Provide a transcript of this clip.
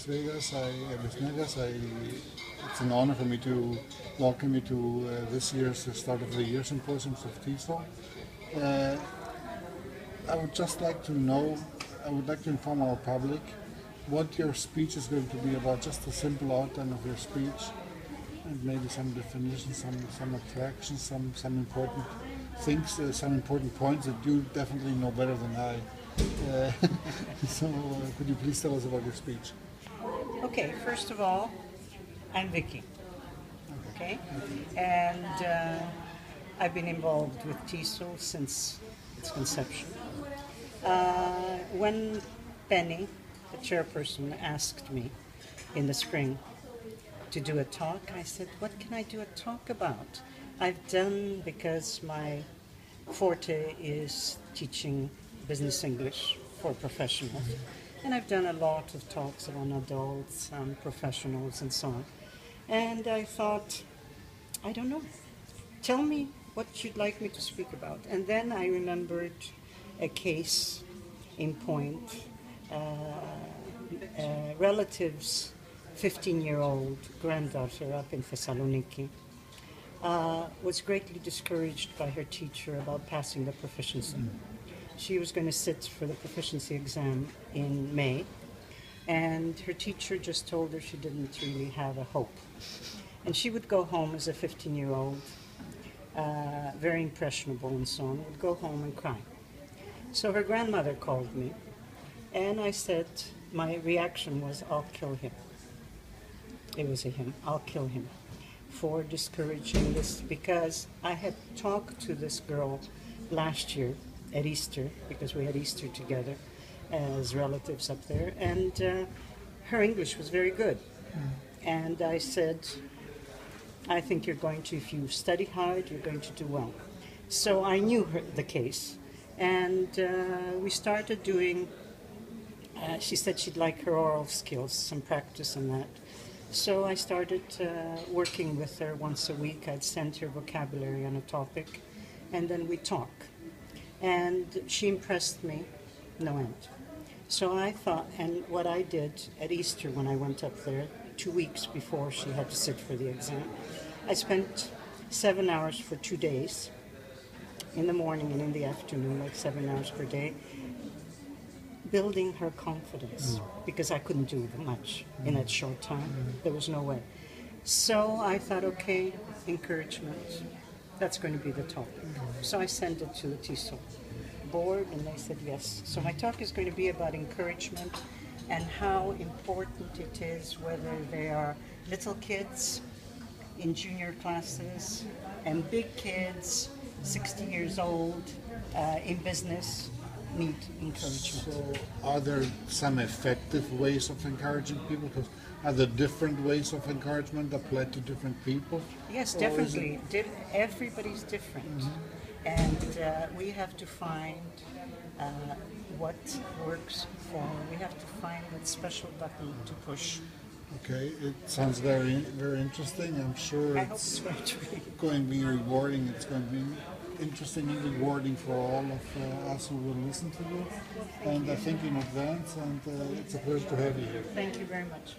Miss Vegas. Miss Megas. It's an honor for me to welcome you to this year's start of the year symposiums of TESOL. Uh, I would just like to know, I would like to inform our public what your speech is going to be about, just a simple outline of your speech, and maybe some definitions, some attractions, some important things, some important points that you definitely know better than I. Uh, could you please tell us about your speech? Okay, first of all, I'm Vicky. Okay, and I've been involved with TESOL since its conception. When Penny, the chairperson, asked me in the spring to do a talk, I said, what can I do a talk about? I've done, because my forte is teaching business English for professionals, and I've done a lot of talks on adults, professionals, and so on. And I thought, I don't know, tell me what you'd like me to speak about. And then I remembered a case in point, relatives' 15-year-old granddaughter up in Thessaloniki was greatly discouraged by her teacher about passing the proficiency. She was going to sit for the proficiency exam in May, and her teacher just told her she didn't really have a hope. And she would go home as a 15-year-old, very impressionable and so on, would go home and cry. So her grandmother called me, and I said, my reaction was, I'll kill him. It was a him. I'll kill him for discouraging this, because I had talked to this girl last year at Easter, because we had Easter together as relatives up there, and her English was very good. And I said, I think you're going to, if you study hard, you're going to do well. So I knew the case, and we started doing, she said she'd like her oral skills, some practice on that. So I started working with her once a week. I'd send her vocabulary on a topic, and then we'd talk. And she impressed me no end. So I thought, and what I did at Easter when I went up there, 2 weeks before she had to sit for the exam, I spent 7 hours for 2 days, in the morning and in the afternoon, like 7 hours per day, building her confidence, because I couldn't do much in that short time. There was no way. So I thought, okay, encouragement, that's going to be the talk. So I sent it to the TESOL board, and they said yes. So my talk is going to be about encouragement and how important it is, whether they are little kids in junior classes and big kids, 60 years old, in business, need encouragement. So, are there some effective ways of encouraging people? Because are there different ways of encouragement applied to different people? Yes, definitely. Everybody's different. And we have to find what works for. We have to find that special button to push. Okay, it sounds very, very interesting. I'm sure I hope it's going to be. going to be rewarding. It's going to be interesting and rewarding for all of us who will listen to you. And I thank you in advance, and it's a pleasure to have you here. Thank you very much.